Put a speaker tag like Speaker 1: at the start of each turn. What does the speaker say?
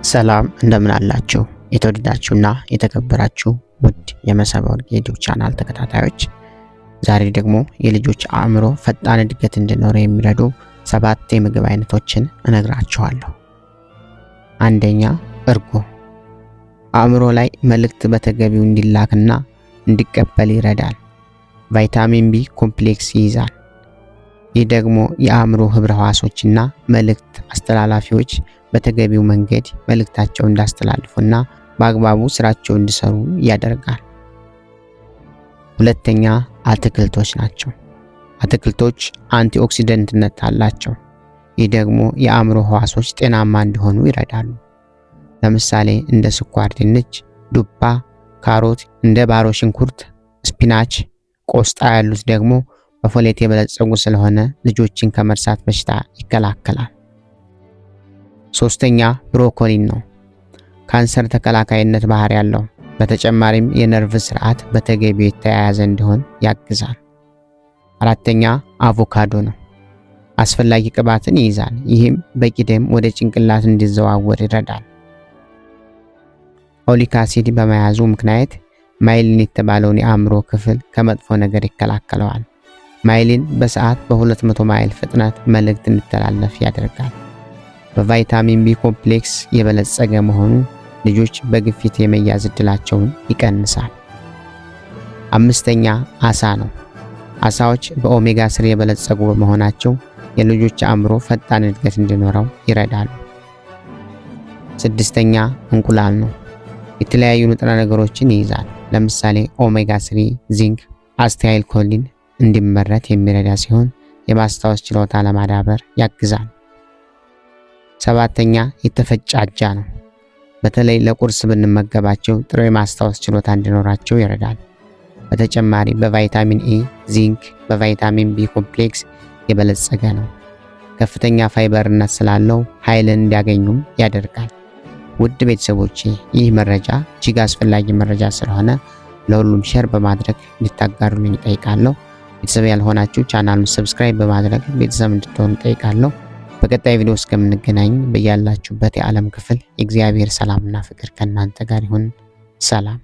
Speaker 1: ሰላም እንደምን አላችሁ? የተወደዳችሁና የተከበራችሁ ውድ የመሰብ ወርቅ የዩቲዩብ ቻናል ተከታታዮች፣ ዛሬ ደግሞ የልጆች አእምሮ ፈጣን እድገት እንዲኖረው የሚረዱ 7 የምግብ አይነቶችን እነግራችኋለሁ። አንደኛ፣ እርጎ አእምሮ ላይ መልእክት በተገቢው እንዲላክና እንዲቀበል ይረዳል። ቫይታሚን ቢ ኮምፕሌክስ ይይዛል። ይህ ደግሞ የአእምሮ ህብረ ህዋሶችና መልእክት አስተላላፊዎች በተገቢው መንገድ መልእክታቸውን እንዳስተላልፉና በአግባቡ ስራቸውን እንዲሰሩ ያደርጋል። ሁለተኛ፣ አትክልቶች ናቸው። አትክልቶች አንቲኦክሲደንትነት አላቸው። ይህ ደግሞ የአእምሮ ህዋሶች ጤናማ እንዲሆኑ ይረዳሉ። ለምሳሌ እንደ ስኳር ድንች፣ ዱባ፣ ካሮት፣ እንደ ባሮ ሽንኩርት፣ ስፒናች፣ ቆስጣ ያሉት ደግሞ በፎሌት የበለጸጉ ስለሆነ ልጆችን ከመርሳት በሽታ ይከላከላል። ሶስተኛ፣ ብሮኮሊን ነው። ካንሰር ተከላካይነት ባህሪ ያለው፣ በተጨማሪም የነርቭ ስርዓት በተገቢው የተያያዘ እንዲሆን ያግዛል። አራተኛ፣ አቮካዶ ነው። አስፈላጊ ቅባትን ይይዛል። ይህም በቂ ደም ወደ ጭንቅላት እንዲዘዋወር ይረዳል። ኦሊክ አሲድ በመያዙ ምክንያት ማይሊን የተባለውን የአእምሮ ክፍል ከመጥፎ ነገር ይከላከለዋል። ማይሊን በሰዓት በ200 ማይል ፍጥነት መልእክት እንዲተላለፍ ያደርጋል። በቫይታሚን ቢ ኮምፕሌክስ የበለጸገ መሆኑ ልጆች በግፊት የመያዝ ዕድላቸውን ይቀንሳል። አምስተኛ፣ አሳ ነው። አሳዎች በኦሜጋ 3 የበለጸጉ በመሆናቸው የልጆች አእምሮ ፈጣን እድገት እንዲኖረው ይረዳሉ። ስድስተኛ፣ እንቁላል ነው። የተለያዩ ንጥረ ነገሮችን ይይዛል። ለምሳሌ ኦሜጋ 3፣ ዚንክ፣ አስታይል ኮሊን እንዲመረት የሚረዳ ሲሆን የማስታወስ ችሎታ ለማዳበር ያግዛል። ሰባተኛ፣ የተፈጨ አጃ ነው። በተለይ ለቁርስ ብንመገባቸው ጥሩ የማስታወስ ችሎታ እንዲኖራቸው ይረዳል። በተጨማሪ በቫይታሚን ኤ፣ ዚንክ፣ በቫይታሚን ቢ ኮምፕሌክስ የበለጸገ ነው። ከፍተኛ ፋይበርነት ስላለው ኃይልን እንዲያገኙም ያደርጋል። ውድ ቤተሰቦቼ፣ ይህ መረጃ እጅግ አስፈላጊ መረጃ ስለሆነ ለሁሉም ሼር በማድረግ እንድታጋሩልኝ እጠይቃለሁ። ቤተሰብ ያልሆናችሁ ቻናሉን ሰብስክራይብ በማድረግ ቤተሰብ እንድትሆኑ እጠይቃለሁ። በቀጣይ ቪዲዮ እስከምንገናኝ በያላችሁበት የዓለም ክፍል የእግዚአብሔር ሰላምና ፍቅር ከእናንተ ጋር ይሁን። ሰላም።